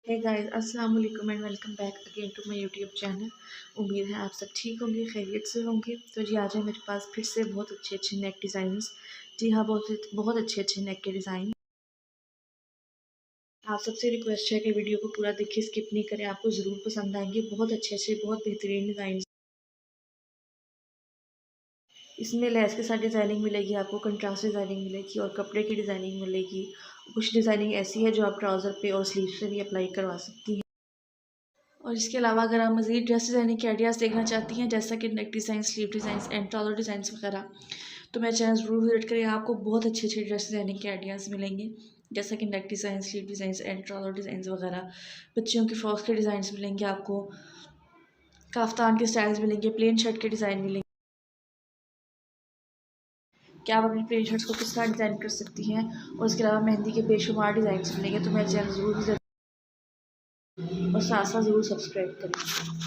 हे guys, अस्सलाम वालेकुम and welcome back again to my YouTube channel. उम्मीद है आप सब ठीक होंगे, खैरियत से होंगे। तो जी आज है मेरे पास फिर से बहुत अच्छे अच्छे नेक डिज़ाइंस। जी हाँ, बहुत बहुत अच्छे अच्छे नेक के डिज़ाइन। आप सबसे रिक्वेस्ट है कि वीडियो को पूरा देखिए, स्किप नहीं करें, आपको ज़रूर पसंद आएंगे। बहुत अच्छे अच्छे बहुत बेहतरीन डिज़ाइन। इसमें लेस के साथ डिज़ाइनिंग मिलेगी, आपको कंट्रास्ट डिज़ाइनिंग मिलेगी और कपड़े की डिज़ाइनिंग मिलेगी। कुछ डिज़ाइनिंग ऐसी है जो आप ट्राउज़र पे और स्लीव से भी अप्लाई करवा सकती हैं। और इसके अलावा अगर आप मज़ीद ड्रेस डिज़ाइनिंग के आइडियाज़ देखना चाहती हैं, जैसा कि नेक design, sleeve design and trouser design वगैरह, तो मेरा चैनल ज़रूर विजिट करें। आपको बहुत अच्छे अच्छे ड्रेस डिज़ाइनिंग के आइडियाज़ मिलेंगे, जैसा कि नेक design, sleeve design and trouser design वगैरह। बच्चियों की फ्रॉक्स के डिज़ाइन मिलेंगे आपको, काफ्तान के स्टाइल्स मिलेंगे, प्लेन शर्ट के डिज़ाइन मिलेंगे कि आप अपनी प्लेन शर्ट्स को किस तरह डिज़ाइन कर सकती हैं। और इसके अलावा मेहंदी के बेशुमार डिज़ाइन मिलेंगे। तो मेरा चैनल ज़रूर विजिट और साथ साथ ज़रूर सब्सक्राइब करें।